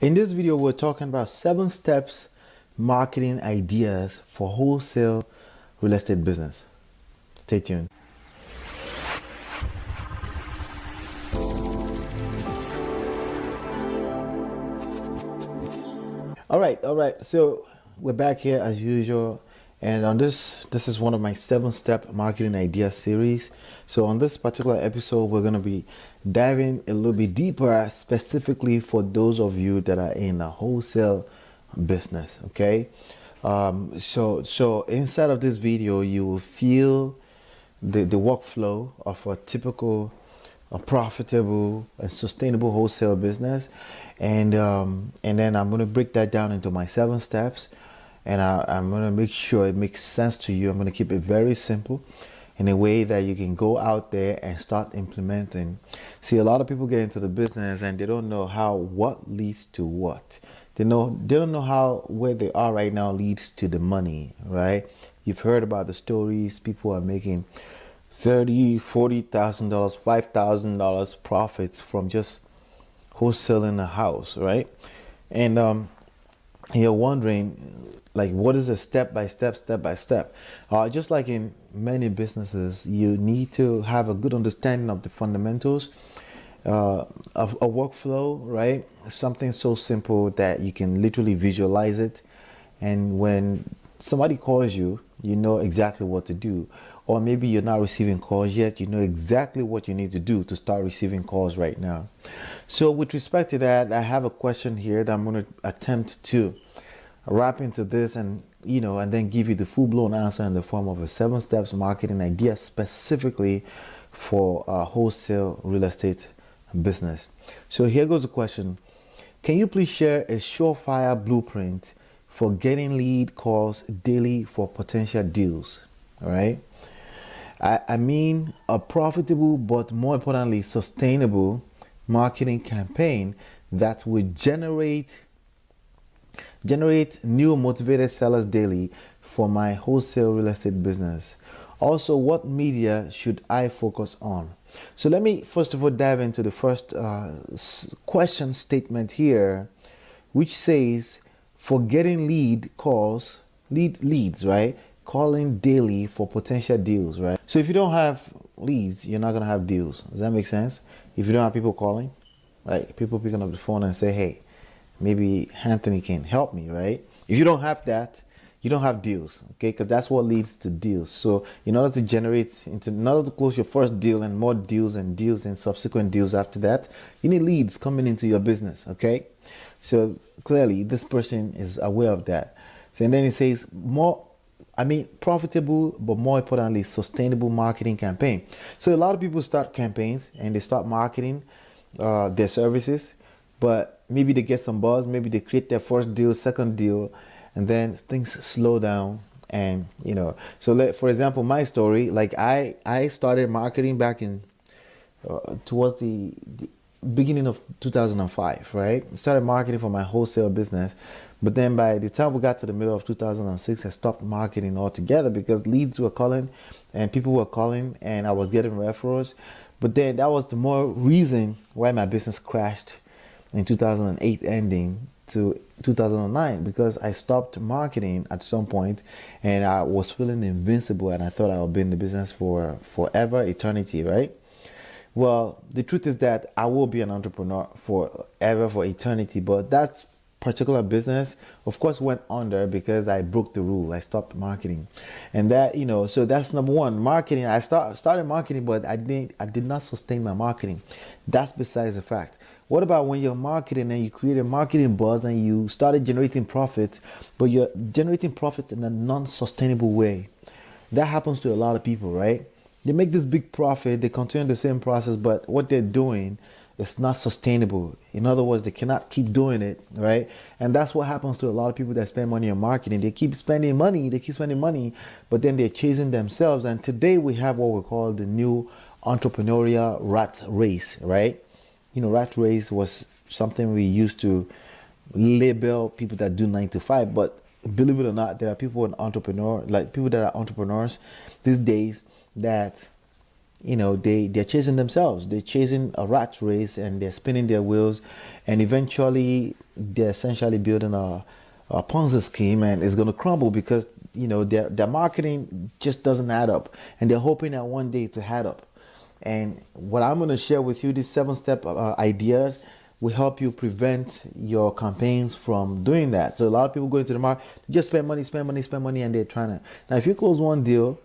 In this video, we're talking about 7 steps marketing ideas for wholesale real estate business. Stay tuned. All right. So we're back here as usual. And on this is one of my 7-step marketing idea series. So on this particular episode, we're going to be diving a little bit deeper, specifically for those of you that are in a wholesale business. Okay. So inside of this video, you will feel the workflow of a typical, a profitable and sustainable wholesale business. And then I'm going to break that down into my 7 steps. And I'm going to make sure it makes sense to you. I'm going to keep it very simple in a way that you can go out there and start implementing. See, a lot of people get into the business and they don't know what leads to what. They don't know how where they are right now leads to the money, right? You've heard about the stories. People are making $30,000, $40,000, $5,000 profits from just wholesaling a house, right? And you're wondering, like, what is a step by step? Just like in many businesses, you need to have a good understanding of the fundamentals of a workflow, right? Something so simple that you can literally visualize it. And when somebody calls you, you know exactly what to do. Or maybe you're not receiving calls yet, you know exactly what you need to do to start receiving calls right now. So with respect to that, I have a question here that I'm going to attempt to wrap into this and then give you the full-blown answer in the form of a 7 steps marketing idea specifically for a wholesale real estate business. So here goes the question. Can you please share a surefire blueprint for getting lead calls daily for potential deals? All right. I mean a profitable, but more importantly, sustainable marketing campaign that will generate new motivated sellers daily for my wholesale real estate business. Also, what media should I focus on? So let me first of all dive into the first question statement here, which says for getting leads, right? Calling daily for potential deals, right? So if you don't have leads, you're not going to have deals. Does that make sense? If you don't have people calling, like people picking up the phone and say, hey, maybe Anthony can help me, right? If you don't have that, you don't have deals, okay? Because that's what leads to deals. So in order to close your first deal and more deals and subsequent deals after that, you need leads coming into your business, okay? So clearly this person is aware of that. So, and then it says profitable, but more importantly, sustainable marketing campaign. So a lot of people start campaigns and they start marketing their services, but maybe they get some buzz, maybe they create their first deal, second deal, and then things slow down. And so for example, my story, like I started marketing back in towards the beginning of 2005, right? I started marketing for my wholesale business, but then by the time we got to the middle of 2006, I stopped marketing altogether because leads were calling and people were calling and I was getting referrals. But then that was the more reason why my business crashed in 2008 ending to 2009, because I stopped marketing at some point and I was feeling invincible and I thought I would be in the business for forever, eternity, right? Well, the truth is that I will be an entrepreneur forever, for eternity, but that particular business, of course, went under because I broke the rule. I stopped marketing. And that, so that's number one. Marketing, I started marketing, but I did not sustain my marketing. That's besides the fact. What about when you're marketing and you create a marketing buzz and you started generating profits, but you're generating profit in a non-sustainable way? That happens to a lot of people, right? They make this big profit, they continue the same process, but what they're doing is not sustainable. In other words, they cannot keep doing it, right? And that's what happens to a lot of people that spend money on marketing. They keep spending money, but then they're chasing themselves. And today we have what we call the new entrepreneurial rat race, right? Rat race was something we used to label people that do 9 to 5, but believe it or not, there are people that are entrepreneurs these days that they're chasing themselves. They're chasing a rat race and they're spinning their wheels, and eventually they're essentially building a Ponzi scheme, and it's going to crumble because their marketing just doesn't add up, and they're hoping that one day to add up. And what I'm going to share with you, these 7-step ideas, will help you prevent your campaigns from doing that. So a lot of people go into the market, just spend money, and they're trying to. Now, if you close one deal,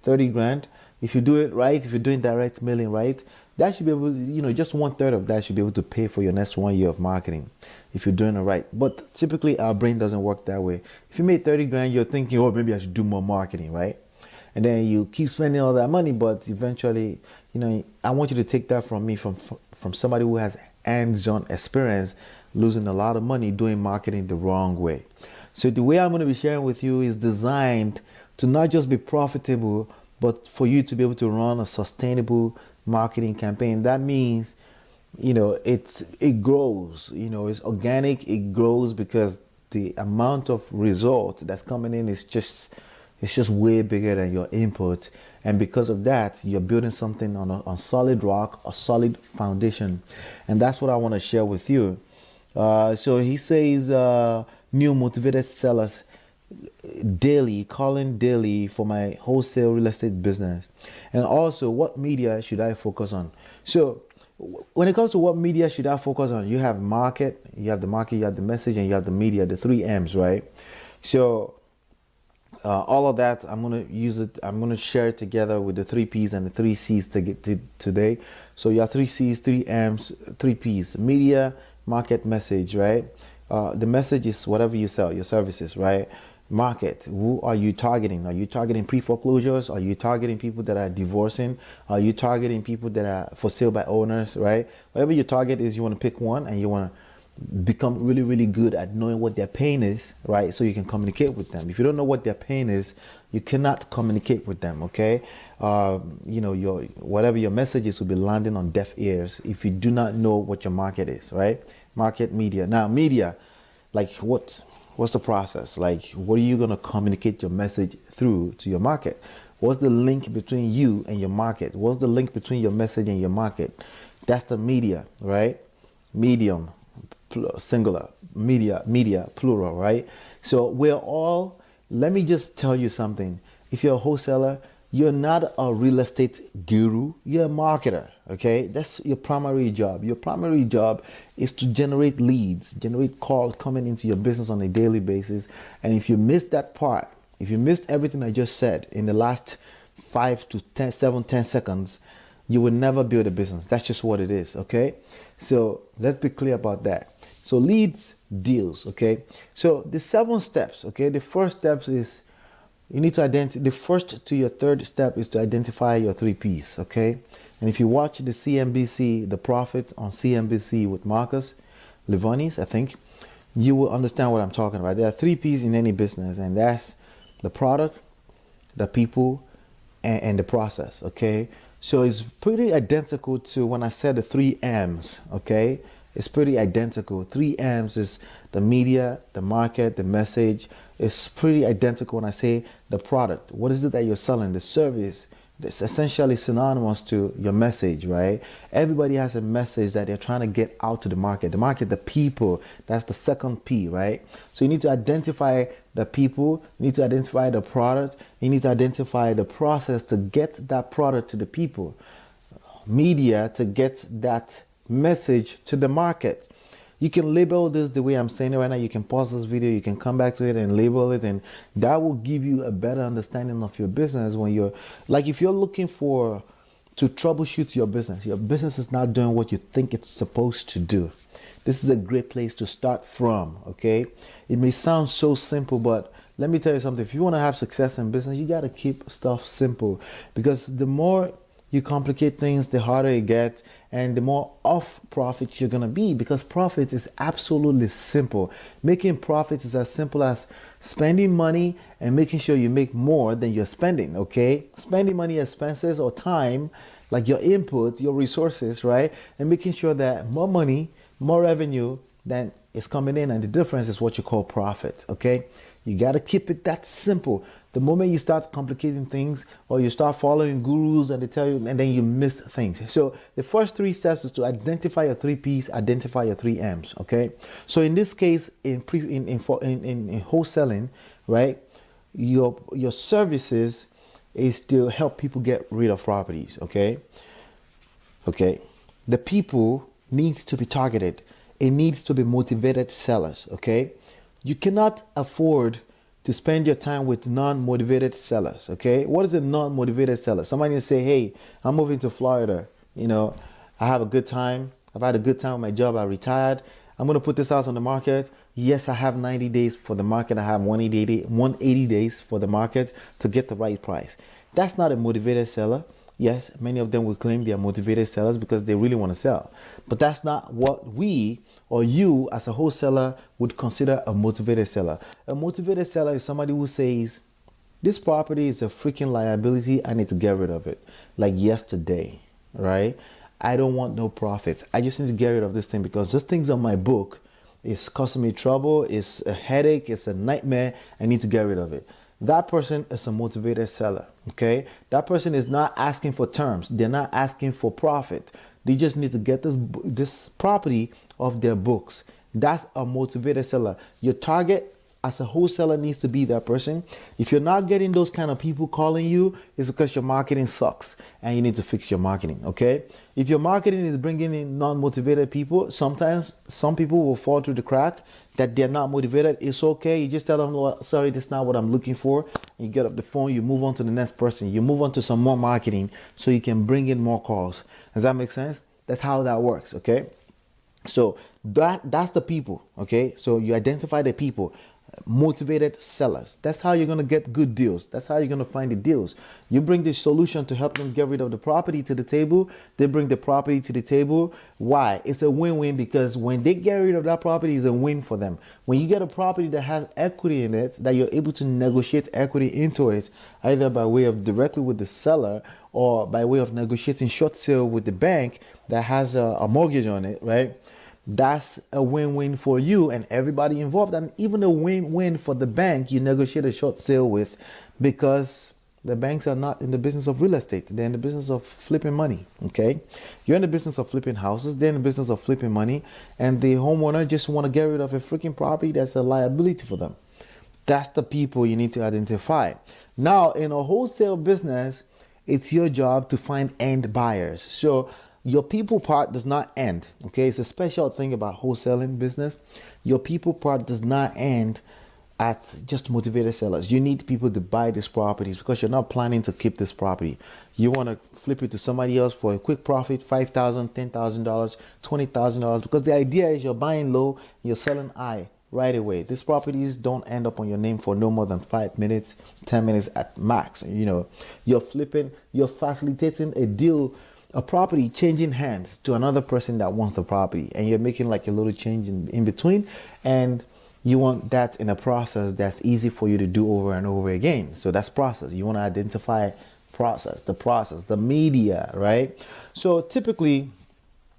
30 grand, if you do it right, if you're doing direct mailing right, that should be able, just 1/3 of that should be able to pay for your next 1 year of marketing if you're doing it right. But typically our brain doesn't work that way. If you made 30 grand, you're thinking, oh, maybe I should do more marketing, right? And then you keep spending all that money, but eventually, I want you to take that from me, from somebody who has hands-on experience losing a lot of money doing marketing the wrong way. So the way I'm going to be sharing with you is designed to not just be profitable, but for you to be able to run a sustainable marketing campaign. That means, it grows, it's organic, it grows because the amount of result that's coming in is just way bigger than your input. And because of that, you're building something on solid rock, a solid foundation. And that's what I want to share with you. So he says, new motivated sellers calling daily for my wholesale real estate business. And also, what media should I focus on? So when it comes to what media should I focus on, you have market, you have the message, and you have the media, the 3 M's, right? So all of that, I'm going to use it. I'm going to share it together with the 3 P's and the 3 C's today. So you have 3 C's, 3 M's, 3 P's: media, market, message, right? The message is whatever you sell, your services, right? Market, who are you targeting? Are you targeting pre-foreclosures? Are you targeting people that are divorcing? Are you targeting people that are for sale by owners, right? Whatever your target is, you want to pick one, and you want to become really, really good at knowing what their pain is, right? So you can communicate with them. If you don't know what their pain is, you cannot communicate with them, okay? Your whatever your messages will be landing on deaf ears if you do not know what your market is, right? Market, media. Now, media, like what's the process? Like, what are you going to communicate your message through to your market? What's the link between you and your market? What's the link between your message and your market? That's the media, right? Medium, singular, media, plural, right? So let me just tell you something. If you're a wholesaler, you're not a real estate guru, you're a marketer, okay? That's your primary job. Your primary job is to generate leads, generate calls coming into your business on a daily basis. And if you missed that part, if you missed everything I just said in the last 10 seconds, you will never build a business. That's just what it is, okay? So let's be clear about that. So leads, deals, okay? So the 7 steps, okay? The first step is you need to identify, the first to your third step is to identify your 3 P's, okay? And if you watch the CNBC, The Profit on CNBC with Marcus Levinis, I think, you will understand what I'm talking about. There are 3 P's in any business, and that's the product, the people, and the process, okay? So it's pretty identical to when I said the 3 M's, okay? It's pretty identical. 3 M's is the media, the market, the message. It's pretty identical when I say the product. What is it that you're selling? The service. It's essentially synonymous to your message, right? Everybody has a message that they're trying to get out to the market. The market, the people, that's the second P, right? So you need to identify the people, you need to identify the product, you need to identify the process to get that product to the people. Media to get that message to the market. You can label this the way I'm saying it right now. You can pause this video, you can come back to it and label it, and that will give you a better understanding of your business. When you're like, if you're looking to troubleshoot your business is not doing what you think it's supposed to do, this is a great place to start from, okay? It may sound so simple, but let me tell you something. If you want to have success in business, you got to keep stuff simple, because the more you complicate things, the harder it gets, and the more off profit you're going to be, because profit is absolutely simple. Making profits is as simple as spending money and making sure you make more than you're spending, okay? Spending money, expenses, or time, like your input, your resources, right? And making sure that more money, more revenue than is coming in, and the difference is what you call profit, okay? You got to keep it that simple. The moment you start complicating things or you start following gurus and they tell you, and then you miss things. So the first 3 steps is to identify your 3 P's, identify your 3 M's. Okay. So in this case, in wholesaling, right, your services is to help people get rid of properties. Okay. The people needs to be targeted. It needs to be motivated sellers. Okay. You cannot afford to spend your time with non-motivated sellers. Okay. What is a non-motivated seller? Somebody say, hey, I'm moving to Florida. I have a good time. I've had a good time with my job. I retired. I'm going to put this house on the market. Yes, I have 90 days for the market. I have 180 days for the market to get the right price. That's not a motivated seller. Yes, many of them will claim they are motivated sellers because they really want to sell. But that's not what we or you as a wholesaler would consider a motivated seller. A motivated seller is somebody who says, this property is a freaking liability. I need to get rid of it. Like yesterday, right? I don't want no profits. I just need to get rid of this thing because this thing's on my book. It's causing me trouble. It's a headache. It's a nightmare. I need to get rid of it. That person is a motivated seller. Okay. That person is not asking for terms. They're not asking for profit. They just need to get this property off their books. That's a motivated seller. Your target as a wholesaler needs to be that person. If you're not getting those kind of people calling you, it's because your marketing sucks and you need to fix your marketing. Okay. If your marketing is bringing in non-motivated people, sometimes some people will fall through the crack that they're not motivated. It's okay. You just tell them, well, sorry, this is not what I'm looking for. You get up the phone, you move on to the next person. You move on to some more marketing so you can bring in more calls. Does that make sense? That's how that works. Okay. So that's the people. Okay. So you identify the people. Motivated sellers. That's how you're going to get good deals. That's how you're going to find the deals. You bring the solution to help them get rid of the property to the table. They bring the property to the table. Why? It's a win-win because when they get rid of that property, it's a win for them. When you get a property that has equity in it, that you're able to negotiate equity into it, either by way of directly with the seller or by way of negotiating short sale with the bank that has a mortgage on it, right? That's a win-win for you and everybody involved, and even a win-win for the bank you negotiate a short sale with, because the banks are not in the business of real estate. They're in the business of flipping money. Okay. You're in the business of flipping houses. They're in the business of flipping money, and the homeowner just want to get rid of a freaking property that's a liability for them. That's the people you need to identify. Now, in a wholesale business, it's your job to find end buyers. So your people part does not end. Okay, it's a special thing about wholesaling business. Your people part does not end at just motivated sellers. You need people to buy these properties because you're not planning to keep this property. You want to flip it to somebody else for a quick profit, $5,000, $10,000, $20,000, because the idea is you're buying low, you're selling high right away. These properties don't end up on your name for no more than 5 minutes, 10 minutes at max. You're flipping, you're facilitating a deal, a property changing hands to another person that wants the property, and you're making like a little change in between, and you want that in a process that's easy for you to do over and over again. So that's process. You want to identify the media, right? So typically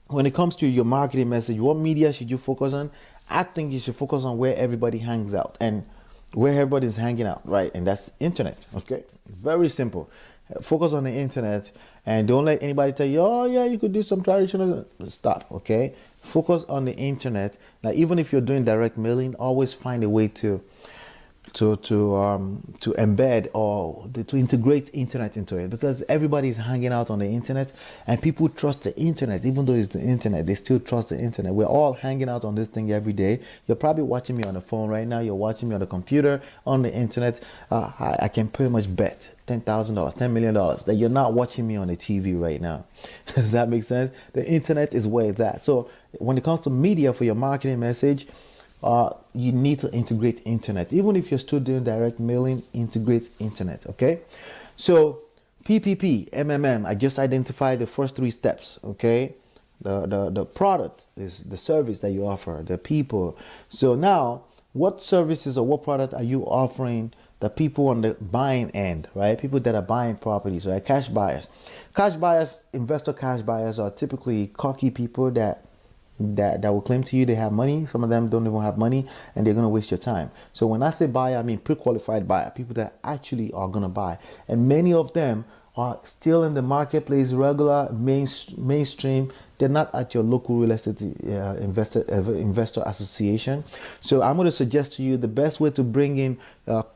when it comes to your marketing message, what media should you focus on? I think you should focus on where everybody hangs out and where everybody's hanging out, right? And that's internet. Okay, very simple. Focus on the internet and don't let anybody tell you, oh yeah, you could do some traditional stuff. Okay, focus on the internet. Now, even if you're doing direct mailing, always find a way to embed or to integrate internet into it, because everybody is hanging out on the internet and people trust the internet. Even though it's the internet, they still trust the internet. We're all hanging out on this thing every day. You're probably watching me on the phone right now. You're watching me on the computer, on the internet. I can pretty much bet $10,000, $10 million that you're not watching me on the TV right now. Does that make sense? The internet is where it's at. So when it comes to media for your marketing message, you need to integrate internet. Even if you're still doing direct mailing, integrate internet. Okay, so PPP, MMM, I just identified the first 3 steps. Okay, the product is the service that you offer, the people. So now, what services or what product are you offering the people on the buying end, right? People that are buying properties, right? Cash buyers, investor cash buyers are typically cocky people that that will claim to you they have money. Some of them don't even have money, and they're going to waste your time. So when I say buyer, I mean pre-qualified buyer, people that actually are going to buy. And many of them are still in the marketplace, regular mainstream. They're not at your local real estate investor association. So I'm going to suggest to you the best way to bring in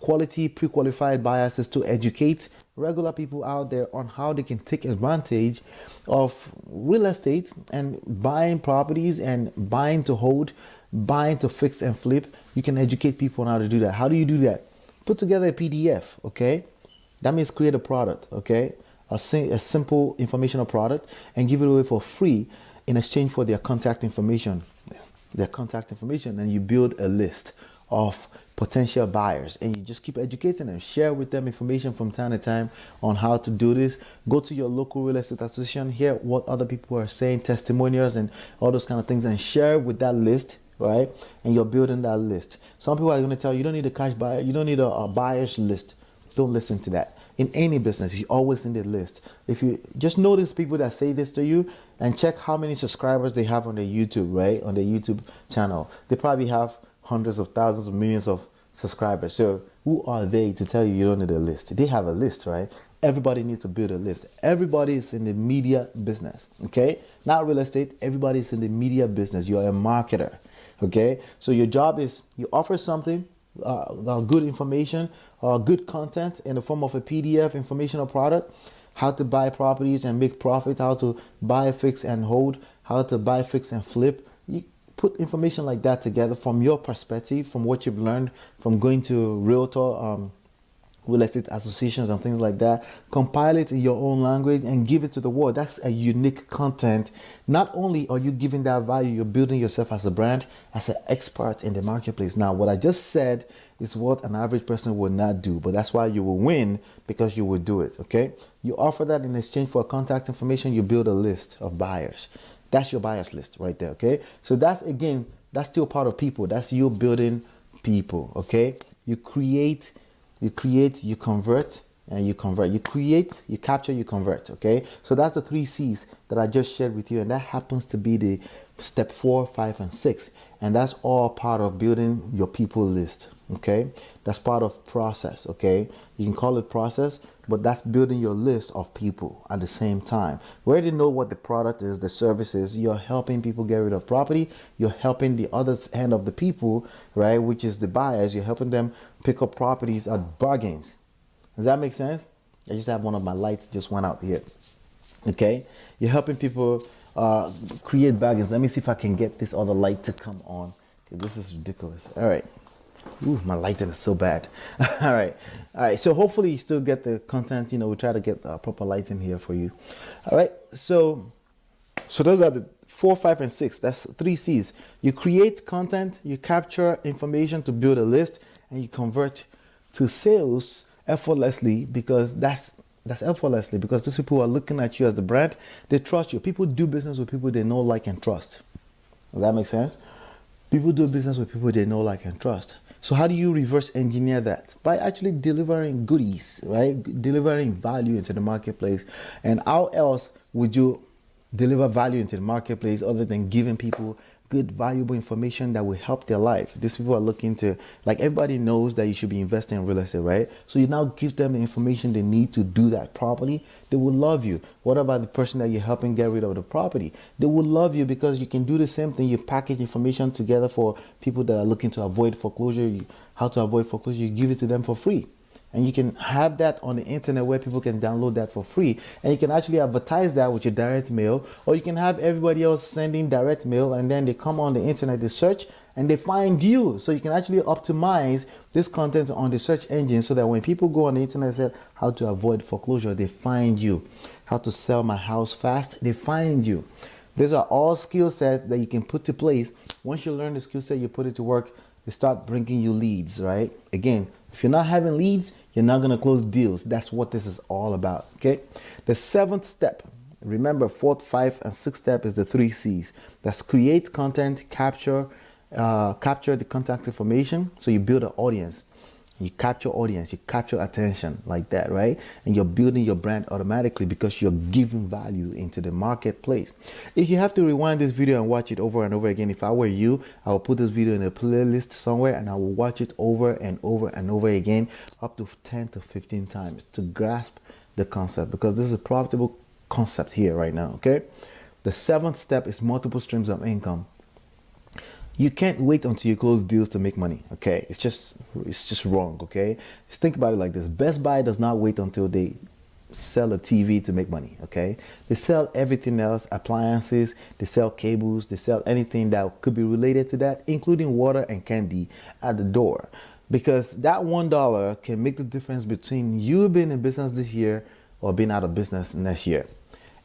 quality pre-qualified buyers is to educate regular people out there on how they can take advantage of real estate and buying properties and buying to hold, buying to fix and flip. You can educate people on how to do that. How do you do that? Put together a PDF, okay? That means create a product, okay? A simple informational product, and give it away for free in exchange for their contact information. And you build a list of potential buyers, and you just keep educating them. Share with them information from time to time on how to do this. Go to your local real estate association, hear what other people are saying, testimonials and all those kind of things, and share with that list, right? And you're building that list. Some people are going to tell you, you don't need a cash buyer, you don't need a buyer's list. Don't listen to that. In any business, you always need a list. If you just notice people that say this to you, and check how many subscribers they have on their YouTube, right? On their YouTube channel. They probably have hundreds of thousands of millions of subscribers. So who are they to tell you you don't need a list? They have a list, right? Everybody needs to build a list. Everybody is in the media business, okay? Not real estate. Everybody is in the media business. You're a marketer, okay? So your job is you offer something, good information, good content in the form of a PDF informational product, how to buy properties and make profit, how to buy, fix and hold, how to buy, fix and flip. You put information like that together from your perspective, from what you've learned from going to realtor, real estate associations and things like that. Compile it in your own language and give it to the world. That's a unique content. Not only are you giving that value, you're building yourself as a brand, as an expert in the marketplace. Now, what I just said is what an average person would not do, but that's why you will win, because you will do it, okay? You offer that in exchange for contact information. You build a list of buyers. That's your buyers list right there, okay? So that's, again, that's still part of people. That's you building people, okay? You create, you convert, and you convert. You create, you capture, you convert, okay? So that's the 3 C's that I just shared with you, and that happens to be the step 4, 5, and 6. And that's all part of building your people list, okay? That's part of process, okay? You can call it process, but that's building your list of people at the same time. We already know what the product is, the service is. You're helping people get rid of property. You're helping the other end of the people, right, which is the buyers. You're helping them pick up properties at bargains. Does that make sense? I just have one of my lights just went out here. Okay? You're helping people create bargains. Let me see if I can get this other light to come on. Okay, this is ridiculous. All right. Ooh, my lighting is so bad. All right. So hopefully you still get the content. You know, we try to get proper lighting here for you. All right. So those are the 4, 5, and 6. That's 3 C's. You create content, you capture information to build a list, and you convert to sales effortlessly, because that's effortlessly, because these people are looking at you as the brand. They trust you. People do business with people they know, like, and trust. Does that make sense? People do business with people they know, like, and trust. So how do you reverse engineer that? By actually delivering goodies, right? Delivering value into the marketplace. And how else would you deliver value into the marketplace other than giving people good, valuable information that will help their life? These people are looking to, like, everybody knows that you should be investing in real estate, right? So you now give them the information they need to do that properly. They will love you. What about the person that you're helping get rid of the property? They will love you because you can do the same thing. You package information together for people that are looking to avoid foreclosure. How to avoid foreclosure, you give it to them for free. And you can have that on the internet where people can download that for free. And you can actually advertise that with your direct mail, or you can have everybody else sending direct mail, and then they come on the internet, they search, and they find you. So you can actually optimize this content on the search engine so that when people go on the internet and say how to avoid foreclosure, they find you. How to sell my house fast, they find you. These are all skill sets that you can put to place. Once you learn the skill set, you put it to work, they start bringing you leads, right? Again, if you're not having leads, you're not going to close deals. That's what this is all about, okay? The 7th step, remember, 4th, 5th, and 6th step is the 3 C's. That's create content, capture the contact information. So you build an audience. You capture audience, you capture attention like that, right? And you're building your brand automatically because you're giving value into the marketplace. If you have to rewind this video and watch it over and over again, if I were you, I will put this video in a playlist somewhere and I will watch it over and over and over again, up to 10 to 15 times to grasp the concept, because this is a profitable concept here right now, okay? The seventh step is multiple streams of income. You can't wait until you close deals to make money, okay? It's just wrong, okay? Just think about it like this. Best Buy does not wait until they sell a TV to make money, okay? They sell everything else, appliances, they sell cables, they sell anything that could be related to that, including water and candy at the door. Because that $1 can make the difference between you being in business this year or being out of business next year.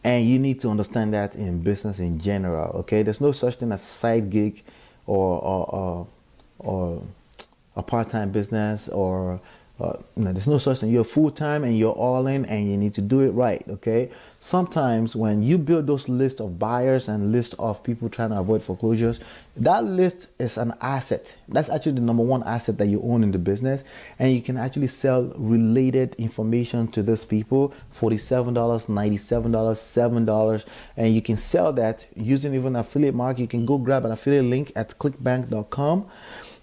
And you need to understand that in business in general, okay? There's no such thing as side gig or a part-time business, or there's no such thing. You're full-time and you're all in, and you need to do it right, okay? Sometimes when you build those lists of buyers and list of people trying to avoid foreclosures, that list is an asset. That's actually the number one asset that you own in the business, and you can actually sell related information to those people. $47, $97, $7, and you can sell that using even affiliate marketing. You can go grab an affiliate link at clickbank.com.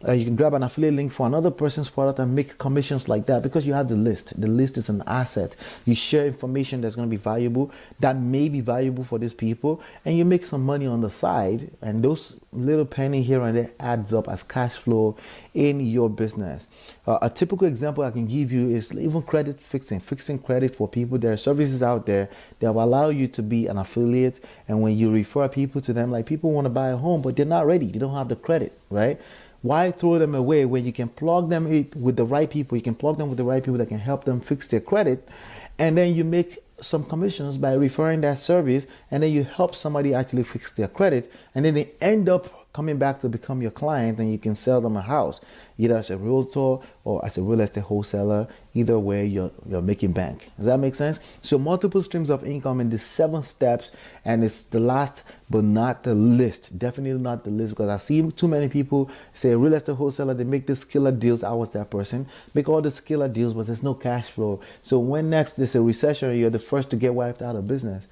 You can grab an affiliate link for another person's product and make commissions like that, because you have the list. The list is an asset. You share information that's going to be valuable, that may be valuable for these people, and you make some money on the side, and those little penny here and there adds up as cash flow in your business. A typical example I can give you is even credit fixing credit for people. There are services out there that will allow you to be an affiliate, and when you refer people to them, like people want to buy a home but they're not ready, they don't have the credit, right? Why throw them away when you can plug them with the right people? You can plug them with the right people that can help them fix their credit, and then you make some commissions by referring that service, and then you help somebody actually fix their credit, and then they end up coming back to become your client, and you can sell them a house, either as a realtor or as a real estate wholesaler. Either way, you're making bank. Does that make sense? So multiple streams of income in the 7 steps, and it's the last but not the least. Definitely not the least, because I see too many people say real estate wholesaler, they make these killer deals. I was that person. Make all these killer deals, but there's no cash flow. So when next there's a recession, you're the first to get wiped out of business.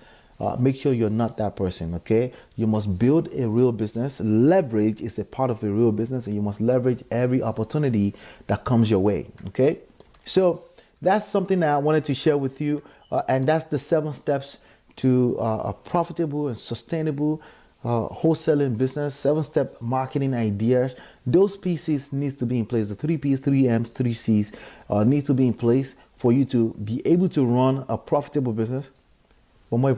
Make sure you're not that person, okay? You must build a real business. Leverage is a part of a real business, and you must leverage every opportunity that comes your way, okay? So that's something that I wanted to share with you, and that's the 7 steps to a profitable and sustainable wholesaling business. 7-step marketing ideas. Those pieces needs to be in place. The 3 P's, 3 M's, 3 C's need to be in place for you to be able to run a profitable business. But more